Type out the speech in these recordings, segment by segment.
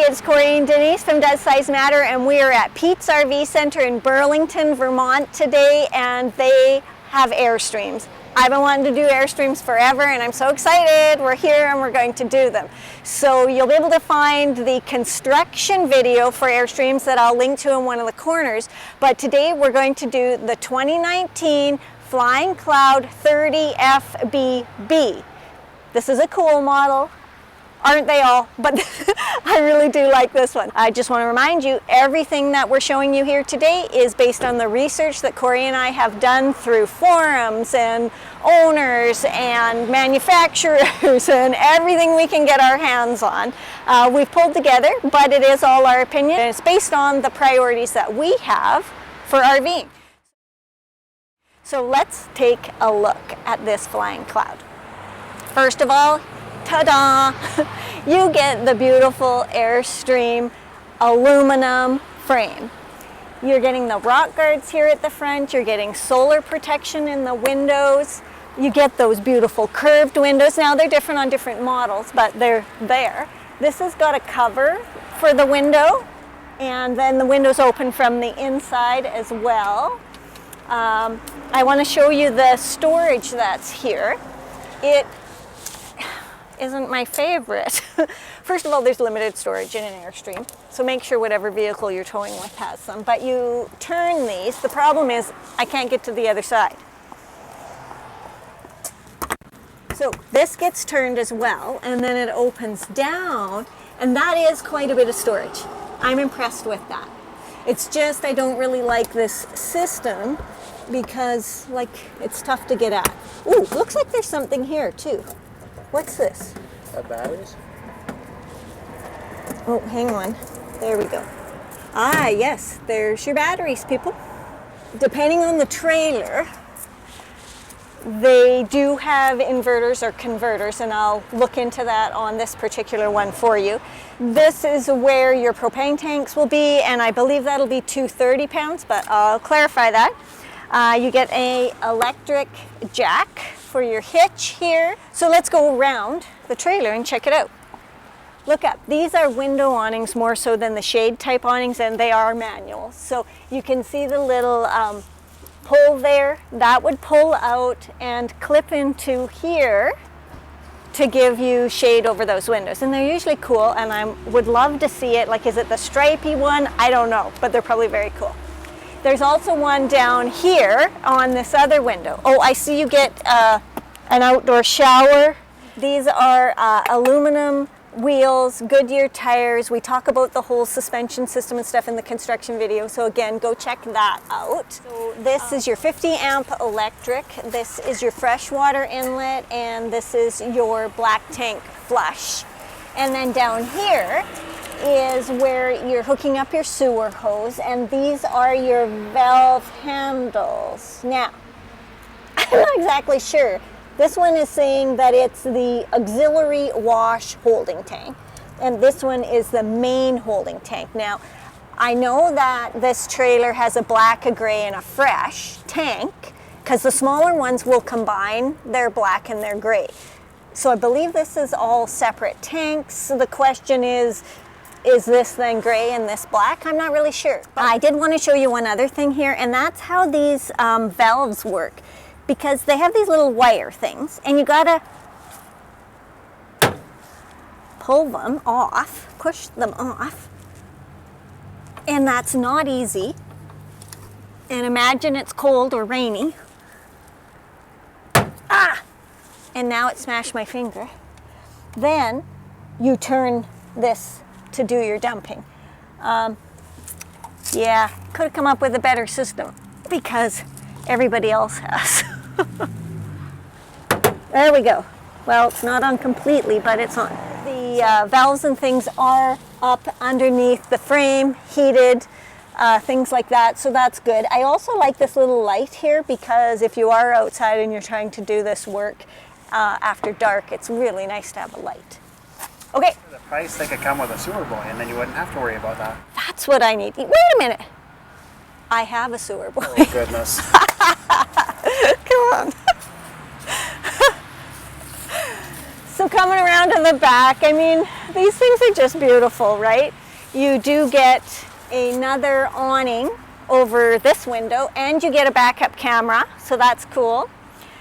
It's Corey and Denise from Does Size Matter, and we are at Pete's RV Center in Burlington, Vermont today, and they have Airstreams. I've been wanting to do Airstreams forever, and I'm so excited. We're here and we're going to do them. So you'll be able to find the construction video for Airstreams that I'll link to in one of the corners, but today we're going to do the 2019 Flying Cloud 30 FBB. This is a cool model. Aren't they all? But I really do like this one. I just want to remind you, everything that we're showing you here today is based on the research that Corey and I have done through forums and owners and manufacturers and everything we can get our hands on. We've pulled together, but it is all our opinion, and it's based on the priorities that we have for RVing. So let's take a look at this Flying Cloud. First of all, ta-da! You get the beautiful Airstream aluminum frame. You're getting the rock guards here at the front, you're getting solar protection in the windows, you get those beautiful curved windows. Now they're different on different models, but they're there. This has got a cover for the window, and then the windows open from the inside as well. I want to show you the storage that's here. It isn't my favorite. First of all, there's limited storage in an Airstream, so make sure whatever vehicle you're towing with has some. But you turn these, the problem is I can't get to the other side. So this gets turned as well, and then it opens down, and that is quite a bit of storage. I'm impressed with that. It's just I don't really like this system because it's tough to get at. Ooh, looks like there's something here too. What's this? Batteries? Oh, hang on. There we go. Ah, yes, there's your batteries, people. Depending on the trailer, they do have inverters or converters, and I'll look into that on this particular one for you. This is where your propane tanks will be, and I believe that'll be 230 pounds, but I'll clarify that. You get an electric jack for your hitch here. So let's go around the trailer and check it out. Look up, these are window awnings more so than the shade type awnings, and they are manual. So you can see the little pull there, that would pull out and clip into here to give you shade over those windows. And they're usually cool, and I would love to see it. Like, is it the stripy one? I don't know, but they're probably very cool. There's also one down here on this other window. Oh, I see you get an outdoor shower. These are aluminum wheels, Goodyear tires. We talk about the whole suspension system and stuff in the construction video, so again, go check that out. So this is your 50 amp electric, this is your freshwater inlet, and this is your black tank flush. And then down here is where you're hooking up your sewer hose, and these are your valve handles. Now, I'm not exactly sure. This one is saying that it's the auxiliary wash holding tank, and this one is the main holding tank. Now, I know that this trailer has a black, a gray, and a fresh tank, because the smaller ones will combine their black and their gray. So I believe this is all separate tanks. So the question is this then gray and this black? I'm not really sure. But I did want to show you one other thing here, and that's how these valves work. Because they have these little wire things, and you gotta pull them off, push them off, and that's not easy. And imagine it's cold or rainy. Ah! And now it smashed my finger. Then you turn this to do your dumping. Yeah, could have come up with a better system because everybody else has. There we go. Well, it's not on completely, but it's on. The valves and things are up underneath the frame, heated, things like that, so that's good. I also like this little light here because if you are outside and you're trying to do this work after dark, it's really nice to have a light. Okay. For the price, they could come with a sewer boy, and then you wouldn't have to worry about that. That's what I need. Wait a minute. I have a sewer boy. Oh, goodness. Come on. So coming around to the back, I mean, these things are just beautiful, right? You do get another awning over this window, and you get a backup camera, so that's cool.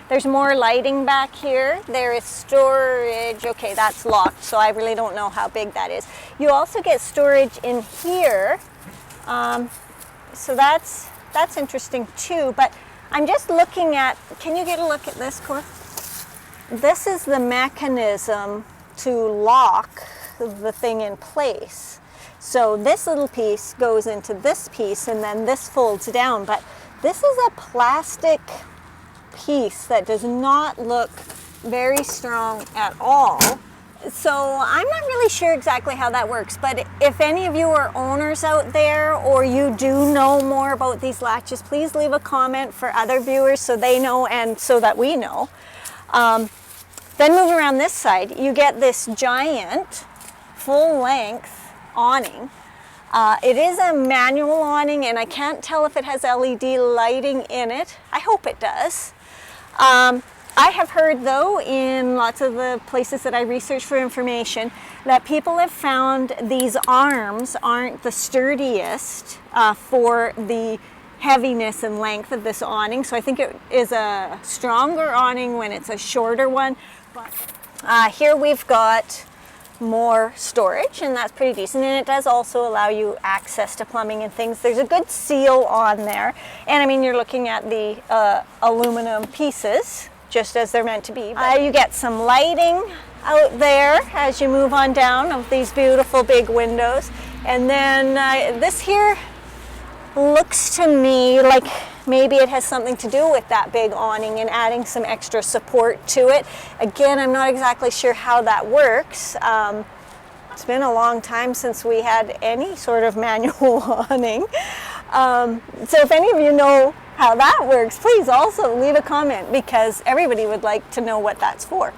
There's more lighting back here. There is storage. Okay, that's locked, so I really don't know how big that is. You also get storage in here, so that's interesting too. But I'm just looking at, can you get a look at this, Cor? This is the mechanism to lock the thing in place. So this little piece goes into this piece, and then this folds down. But this is a plastic piece that does not look very strong at all. So I'm not really sure exactly how that works, but if any of you are owners out there or you do know more about these latches, please leave a comment for other viewers so they know and so that we know. Then move around this side, you get this giant full-length awning. It is a manual awning, and I can't tell if it has LED lighting in it. I hope it does. I have heard, though, in lots of the places that I research for information, that people have found these arms aren't the sturdiest for the heaviness and length of this awning. So I think it is a stronger awning when it's a shorter one. But here we've got more storage, and that's pretty decent, and it does also allow you access to plumbing and things. There's a good seal on there, and I mean, you're looking at the aluminum pieces just as they're meant to be. You get some lighting out there as you move on down of these beautiful big windows, and then this here looks to me like maybe it has something to do with that big awning and adding some extra support to it. Again, I'm not exactly sure how that works. It's been a long time since we had any sort of manual awning. So if any of you know how that works, please also leave a comment, because everybody would like to know what that's for.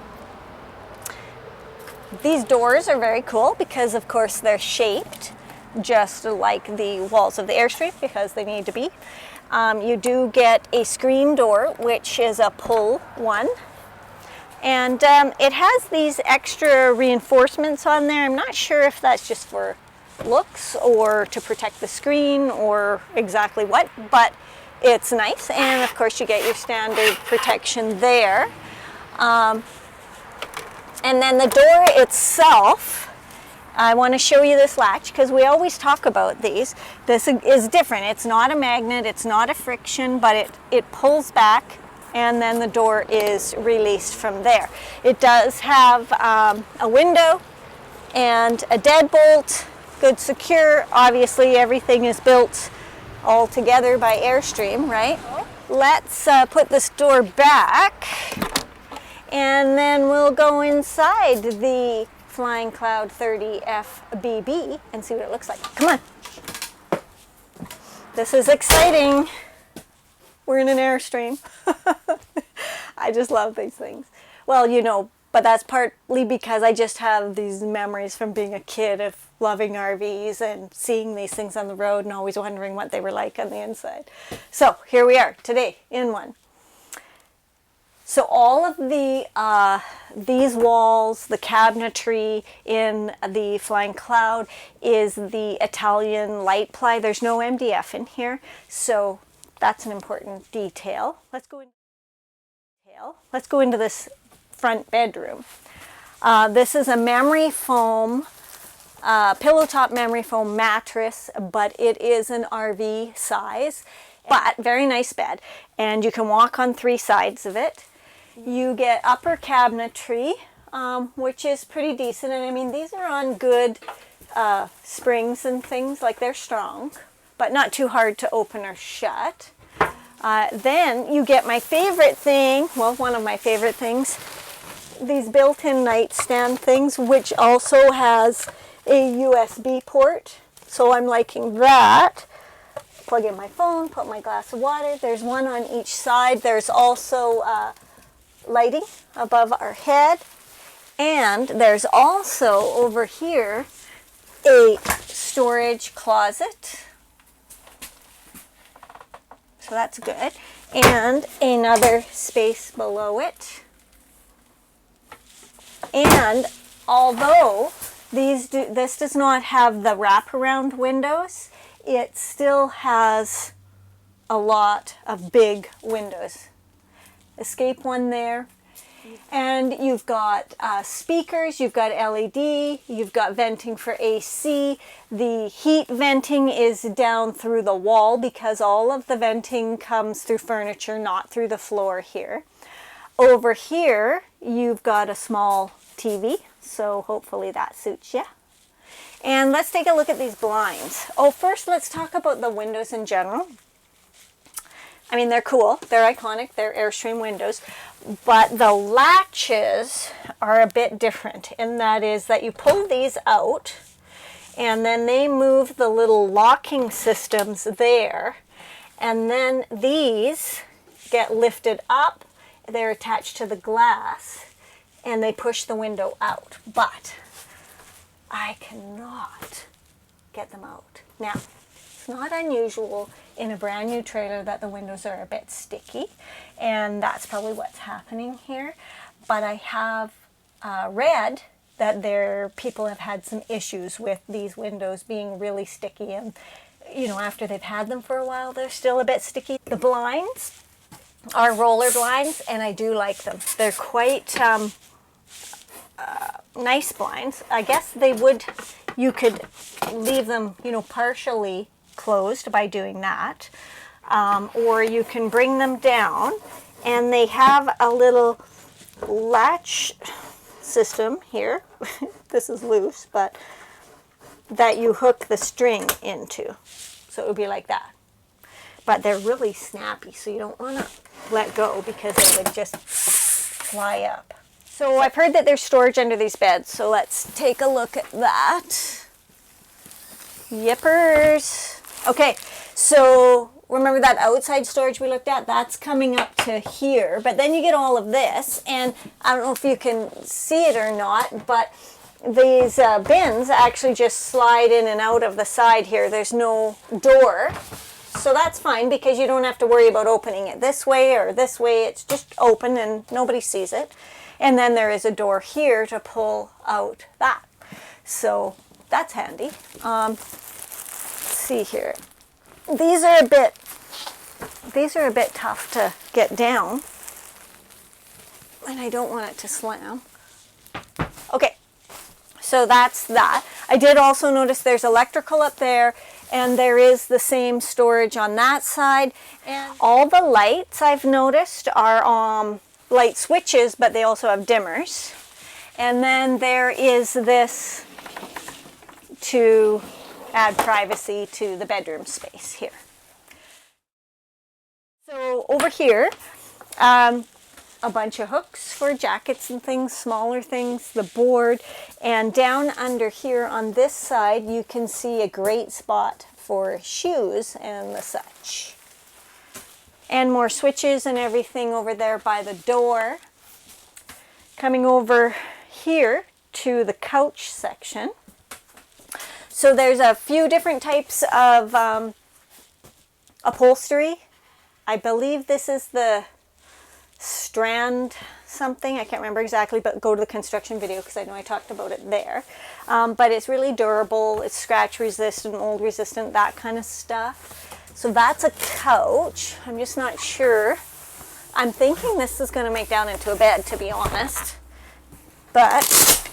These doors are very cool because, of course, they're shaped just like the walls of the Airstream, because they need to be. You do get a screen door, which is a pull one. And it has these extra reinforcements on there. I'm not sure if that's just for looks or to protect the screen or exactly what, but it's nice. And of course you get your standard protection there. And then the door itself, I want to show you this latch because we always talk about these. This is different. It's not a magnet, it's not a friction, but it pulls back and then the door is released from there. It does have a window and a deadbolt, good secure. Obviously everything is built all together by Airstream, right? Let's put this door back and then we'll go inside the Flying Cloud 30 FBB and see what it looks like. Come on. This is exciting. We're in an Airstream. I just love these things. Well, you know, but that's partly because I just have these memories from being a kid of loving RVs and seeing these things on the road and always wondering what they were like on the inside. So here we are today in one. So all of these walls, the cabinetry in the Flying Cloud is the Italian light ply. There's no MDF in here, so that's an important detail. Let's go into this front bedroom. This is a memory foam, pillow top memory foam mattress, but it is an RV size, but very nice bed, and you can walk on 3 sides of it. You get upper cabinetry, which is pretty decent, and I mean these are on good springs and things, like they're strong, but not too hard to open or shut. Then you get my favorite thing, well, one of my favorite things, these built-in nightstand things, which also has a USB port, so I'm liking that. Plug in my phone, put my glass of water. There's one on each side. There's also lighting above our head. And there's also over here a storage closet. So that's good. And another space below it. And although this does not have the wraparound windows, it still has a lot of big windows. Escape one there. And you've got speakers, you've got LED, you've got venting for AC. The heat venting is down through the wall because all of the venting comes through furniture, not through the floor here. Over here, you've got a small TV, so hopefully that suits you. And let's take a look at these blinds. Oh, first let's talk about the windows in general. I mean, they're cool, they're iconic, they're Airstream windows, but the latches are a bit different, and that is that you pull these out, and then they move the little locking systems there, and then these get lifted up, they're attached to the glass, and they push the window out, but I cannot get them out. Now, it's not unusual in a brand new trailer that the windows are a bit sticky, and that's probably what's happening here. But I have read that people have had some issues with these windows being really sticky, and you know, after they've had them for a while, they're still a bit sticky. The blinds are roller blinds, and I do like them. They're quite nice blinds. I guess you could leave them, you know, partially closed by doing that, or you can bring them down, and they have a little latch system here. This is loose, but that you hook the string into, so it would be like that. But they're really snappy, so you don't want to let go because they would just fly up. So I've heard that there's storage under these beds, so let's take a look at that. Yippers. Okay, so remember that outside storage we looked at? That's coming up to here, but then you get all of this, and I don't know if you can see it or not, but these bins actually just slide in and out of the side here. There's no door, so that's fine because you don't have to worry about opening it this way or this way. It's just open and nobody sees it. And then there is a door here to pull out that. So that's handy. Let's see here. These are a bit tough to get down, and I don't want it to slam. Okay, so that's that. I did also notice there's electrical up there, and there is the same storage on that side. And all the lights I've noticed are light switches, but they also have dimmers. And then there is this to add privacy to the bedroom space here. So over here, a bunch of hooks for jackets and things, smaller things, the board, and down under here on this side you can see a great spot for shoes and the such. And more switches and everything over there by the door. Coming over here to the couch section. So there's a few different types of upholstery. I believe this is the Strand something. I can't remember exactly, but go to the construction video because I know I talked about it there. But it's really durable. It's scratch resistant, mold resistant, that kind of stuff. So that's a couch. I'm just not sure. I'm thinking this is going to make down into a bed, to be honest. But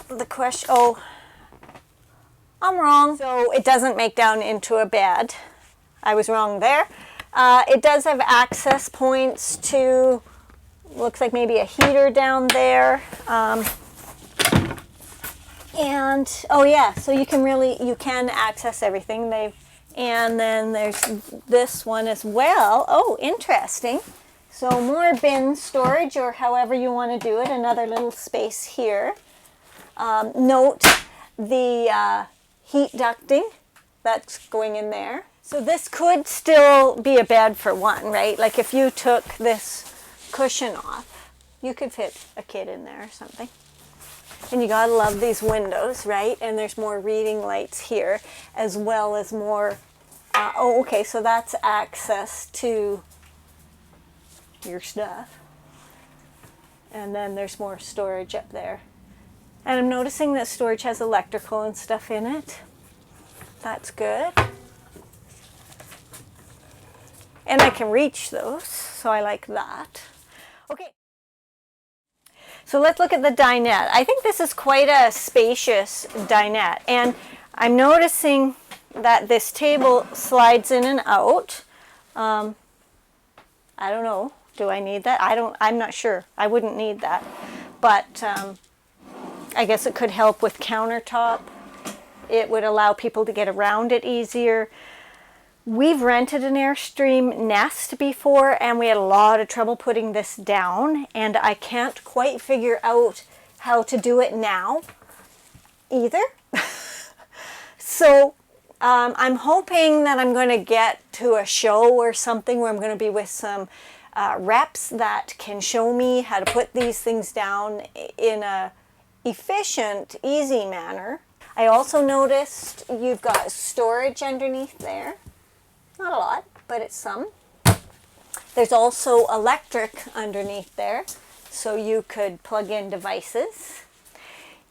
the question, oh, I'm wrong. So it doesn't make down into a bed. I was wrong there. It does have access points to, looks like maybe a heater down there. And, oh yeah, so you can access everything. And then there's this one as well. Oh, interesting. So more bin storage, or however you want to do it. Another little space here. Note the heat ducting that's going in there. So this could still be a bed for one, right? Like if you took this cushion off, you could fit a kid in there or something. And you gotta love these windows, right? And there's more reading lights here, as well as more, oh, okay, so that's access to your stuff. And then there's more storage up there. And I'm noticing that storage has electrical and stuff in it. That's good. And I can reach those, so I like that. Okay. So let's look at the dinette. I think this is quite a spacious dinette. And I'm noticing that this table slides in and out. I don't know. Do I need that? I'm not sure. I wouldn't need that. But I guess it could help with countertop. It would allow people to get around it easier. We've rented an Airstream Nest before, and we had a lot of trouble putting this down, and I can't quite figure out how to do it now either. So I'm hoping that I'm going to get to a show or something where I'm going to be with some reps that can show me how to put these things down in a efficient, easy manner. I also noticed you've got storage underneath there. Not a lot, but it's some. There's also electric underneath there, so you could plug in devices.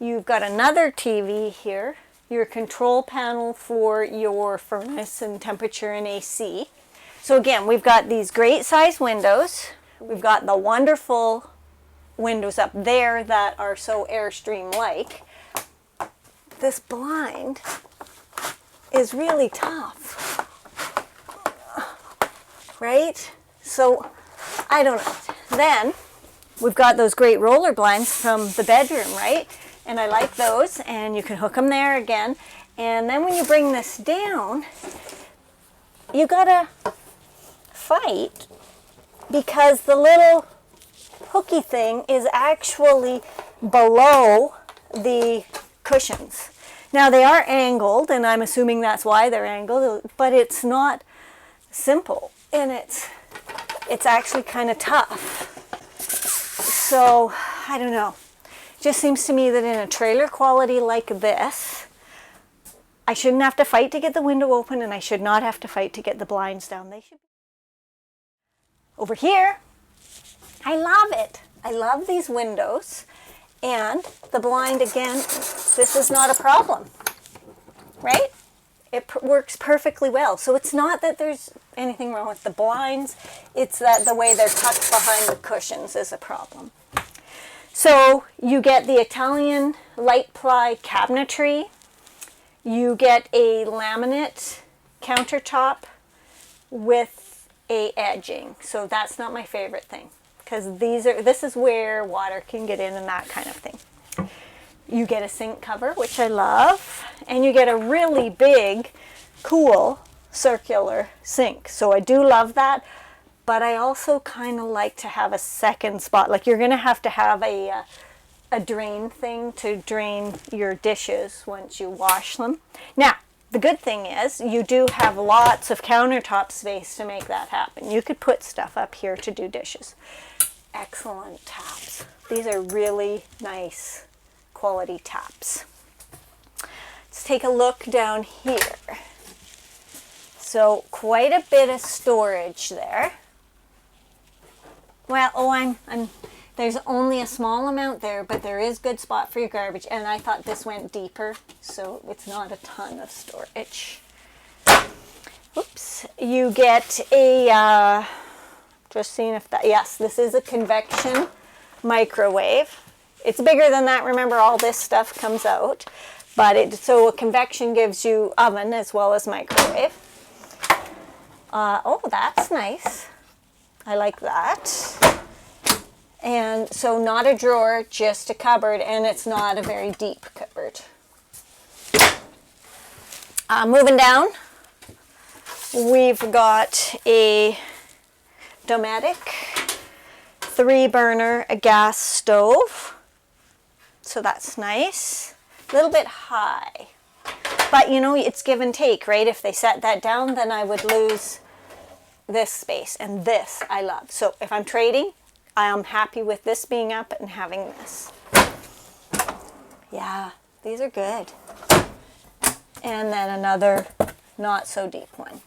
You've got another TV here, your control panel for your furnace and temperature and AC. So again, we've got these great size windows. We've got the wonderful windows up there that are so Airstream-like. This blind is really tough, right? So I don't know. Then we've got those great roller blinds from the bedroom, right? And I like those, and you can hook them there again. And then when you bring this down, you gotta fight because the little hooky thing is actually below the cushions. Now they are angled, and I'm assuming that's why they're angled, but it's not simple, and it's actually kind of tough. So I don't know. It just seems to me that in a trailer quality like this, I shouldn't have to fight to get the window open, and I should not have to fight to get the blinds down. They should be over here. I love it. I love these windows. And the blind, again, this is not a problem, right? It works perfectly well. So it's not that there's anything wrong with the blinds. It's that the way they're tucked behind the cushions is a problem. So you get the Italian light ply cabinetry. You get a laminate countertop with a edging. So that's not my favorite thing, because this is where water can get in and that kind of thing. You get a sink cover, which I love, and you get a really big, cool, circular sink. So I do love that, but I also kind of like to have a second spot. Like, you're going to have a drain thing to drain your dishes once you wash them. Now, the good thing is you do have lots of countertop space to make that happen. You could put stuff up here to do dishes. Excellent taps. These are really nice quality taps. Let's take a look down here. So quite a bit of storage there. Well, there's only a small amount there, but there is good spot for your garbage, and I thought this went deeper, so it's not a ton of storage. Oops. You get a just seeing if that, yes, this is a convection microwave. It's bigger than that. Remember, all this stuff comes out. But so a convection gives you oven as well as microwave. Oh, that's nice. I like that. And so not a drawer, just a cupboard, and it's not a very deep cupboard. Moving down, we've got a Dometic 3-burner, a gas stove. So that's nice. A little bit high. But you know, it's give and take, right? If they set that down, then I would lose this space. And this I love. So if I'm trading, I am happy with this being up and having this. Yeah, these are good. And then another not so deep one.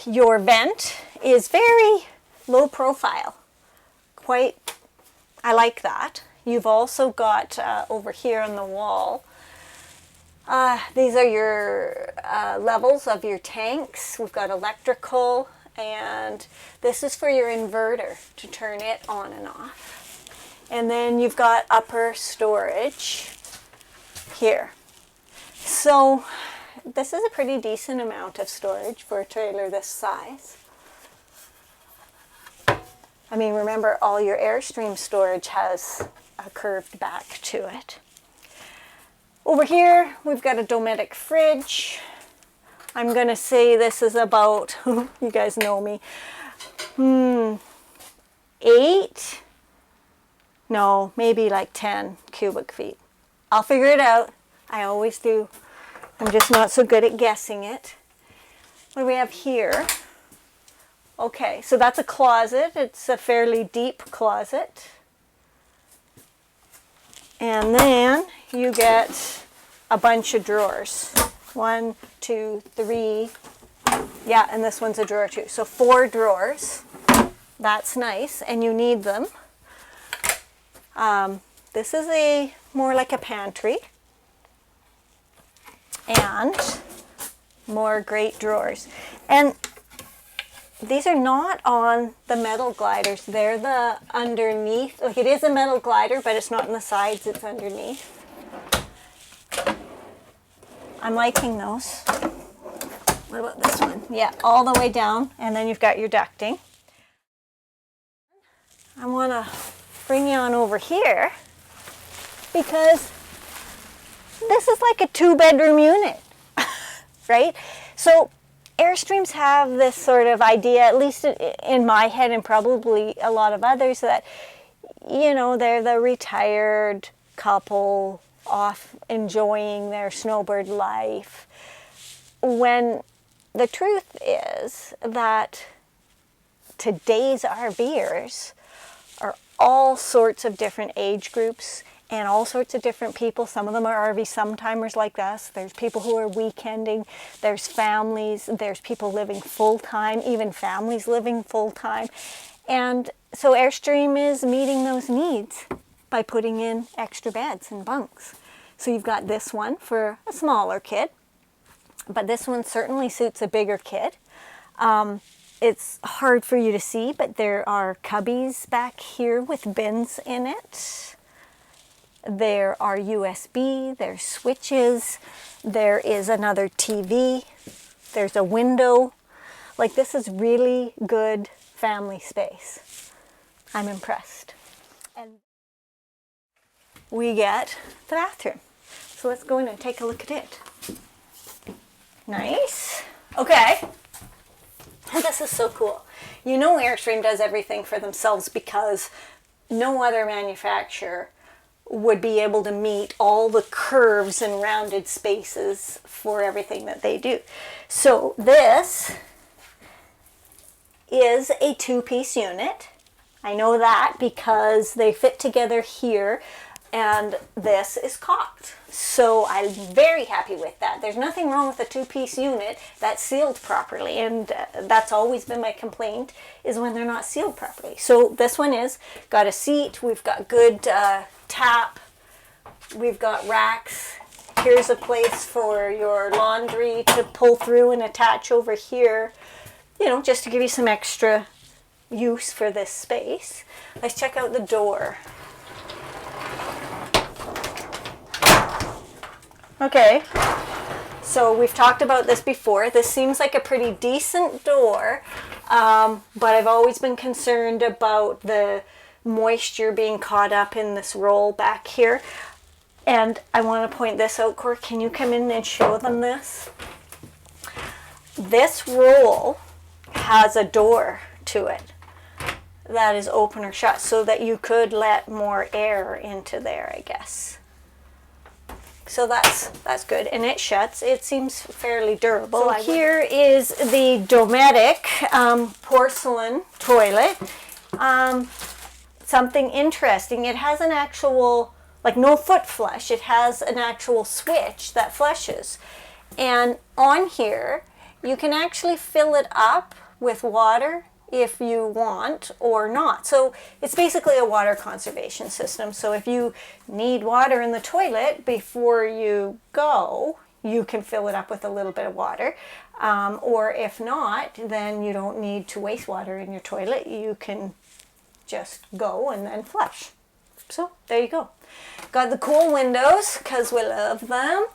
Your vent is very low profile. I like that. You've also got over here on the wall, these are your levels of your tanks. We've got electrical, and this is for your inverter to turn it on and off. And then you've got upper storage here. So this is a pretty decent amount of storage for a trailer this size. I mean, remember, all your Airstream storage has a curved back to it. Over here, we've got a Dometic fridge. I'm going to say this is about, you guys know me, 8, no, maybe like 10 cubic feet. I'll figure it out. I always do. I'm just not so good at guessing it. What do we have here? Okay, so that's a closet. It's a fairly deep closet. And then you get a bunch of drawers. 1, 2, 3. Yeah, and this one's a drawer too. So 4 drawers. That's nice, and you need them. This is more like a pantry. And more great drawers. And these are not on the metal gliders. They're the underneath. Like, it is a metal glider, but it's not in the sides, it's underneath. I'm liking those. What about this one? Yeah, all the way down, and then you've got your ducting. I want to bring you on over here because this is like a 2-bedroom unit, right? So Airstreams have this sort of idea, at least in my head and probably a lot of others, that, you know, they're the retired couple off enjoying their snowbird life, when the truth is that today's RVers are all sorts of different age groups and all sorts of different people. Some of them are RV sometimers like us. There's people who are weekending. There's families. There's people living full-time, even families living full-time. And so Airstream is meeting those needs by putting in extra beds and bunks. So you've got this one for a smaller kid, but this one certainly suits a bigger kid. It's hard for you to see, but there are cubbies back here with bins in it. There are USB, there's switches, there is another TV, there's a window. Like, this is really good family space. I'm impressed. And we get the bathroom. So let's go in and take a look at it. Nice. Okay. This is so cool. You know, Airstream does everything for themselves because no other manufacturer would be able to meet all the curves and rounded spaces for everything that they do. So this is a 2-piece unit. I know that because they fit together here, and this is caulked. So I'm very happy with that. There's nothing wrong with a 2-piece unit that's sealed properly, and that's always been my complaint, is when they're not sealed properly. So this one is got a seat. We've got good tap. We've got racks. Here's a place for your laundry to pull through and attach over here, you know, just to give you some extra use for this space. Let's check out the door. Okay, so we've talked about this before. This seems like a pretty decent door, but I've always been concerned about the moisture being caught up in this roll back here. And I want to point this out, Cor. Can you come in and show them this? This roll has a door to it that is open or shut, so that you could let more air into there, I guess. So that's good, and it shuts. It seems fairly durable. So here is the Dometic porcelain toilet. Something interesting, it has an actual like no foot flush. It has an actual switch that flushes. And on here, you can actually fill it up with water if you want or not. So it's basically a water conservation system. So if you need water in the toilet before you go, you can fill it up with a little bit of water. Or if not, then you don't need to waste water in your toilet. You can just go and then flush. So there you go. Got the cool windows because we love them.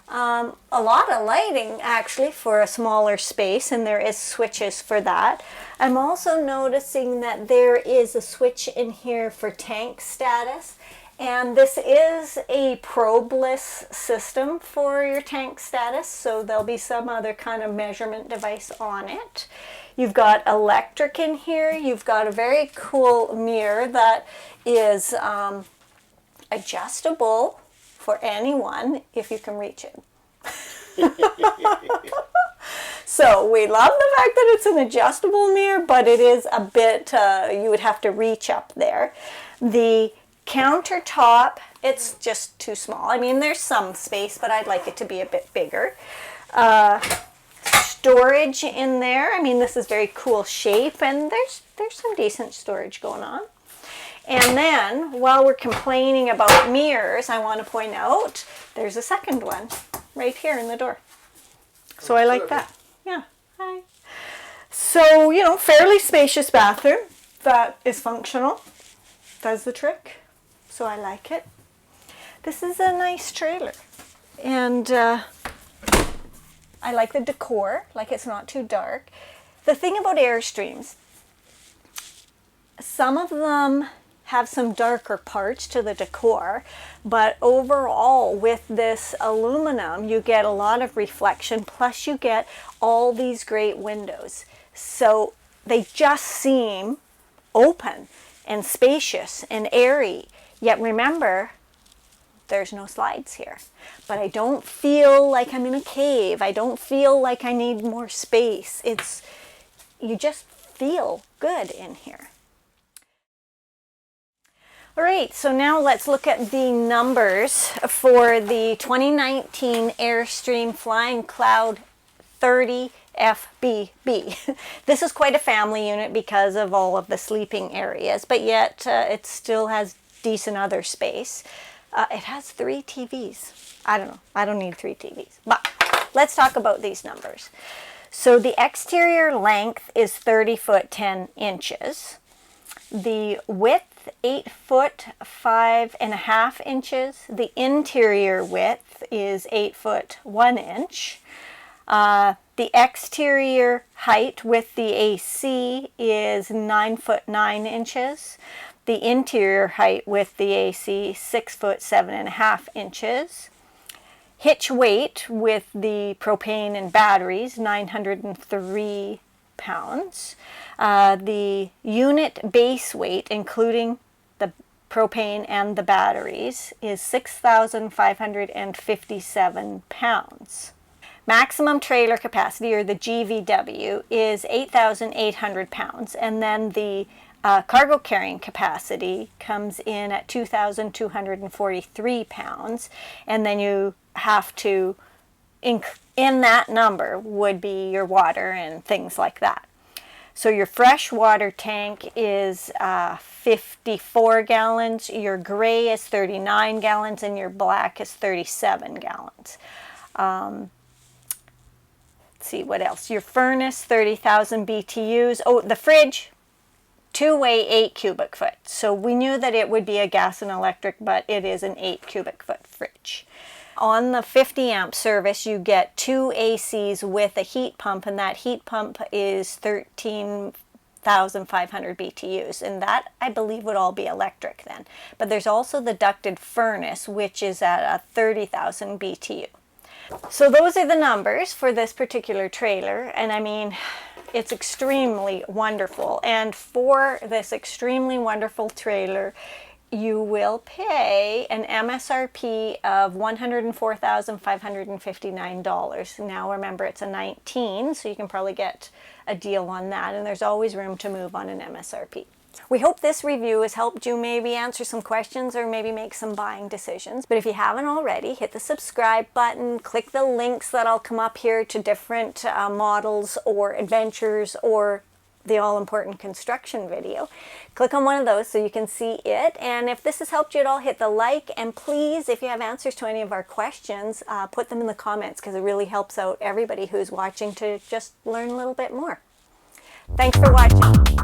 A lot of lighting actually for a smaller space, and there is switches for that. I'm also noticing that there is a switch in here for tank status, and this is a probeless system for your tank status, so there'll be some other kind of measurement device on it. You've got electric in here. You've got a very cool mirror that is adjustable for anyone if you can reach it. So we love the fact that it's an adjustable mirror, but it is a bit, you would have to reach up there. The countertop, it's just too small. I mean, there's some space, but I'd like it to be a bit bigger. Storage in there. I mean, this is very cool shape, and there's some decent storage going on. And then, while we're complaining about mirrors, I want to point out there's a second one right here in the door. So I like that. Yeah. Hi. So, you know, fairly spacious bathroom that is functional. Does the trick. So I like it. This is a nice trailer. And I like the decor. Like, it's not too dark. The thing about Airstreams, some of them have some darker parts to the decor, but overall with this aluminum you get a lot of reflection, plus you get all these great windows. So they just seem open and spacious and airy, yet remember, there's no slides here. But I don't feel like I'm in a cave. I don't feel like I need more space. You just feel good in here. All right, so now let's look at the numbers for the 2019 Airstream Flying Cloud 30 FBB. This is quite a family unit because of all of the sleeping areas, but yet it still has decent other space. It has 3 TVs. I don't know, I don't need 3 TVs, but let's talk about these numbers. So the exterior length is 30 foot 10 inches. The width, 8 foot 5.5 inches. The interior width is 8 foot 1 inch. The exterior height with the AC is 9 foot 9 inches. The interior height with the AC, 6 foot 7.5 inches. Hitch weight with the propane and batteries, 903 pounds. The unit base weight, including the propane and the batteries, is 6,557 pounds. Maximum trailer capacity, or the GVW, is 8,800 pounds, and then the cargo carrying capacity comes in at 2,243 pounds, and then you have to, in that number would be your water and things like that. So your fresh water tank is 54 gallons, your gray is 39 gallons, and your black is 37 gallons. Let's see what else. Your furnace, 30,000 BTUs. Oh, the fridge, two-way 8 cubic foot. So we knew that it would be a gas and electric, but it is an 8 cubic foot fridge. On the 50 amp service, you get 2 ACs with a heat pump, and that heat pump is 13,500 BTUs, and that I believe would all be electric then. But there's also the ducted furnace, which is at a 30,000 BTU. So those are the numbers for this particular trailer, and I mean, it's extremely wonderful. And for this extremely wonderful trailer, you will pay an MSRP of $104,559. Now remember, it's a 19, so you can probably get a deal on that, and there's always room to move on an MSRP. We hope this review has helped you maybe answer some questions or maybe make some buying decisions. But if you haven't already, hit the subscribe button, click the links that'll come up here to different models or adventures or the all-important construction video. Click on one of those so you can see it. And if this has helped you at all, hit the like. And please, if you have answers to any of our questions, put them in the comments, because it really helps out everybody who's watching to just learn a little bit more. Thanks for watching.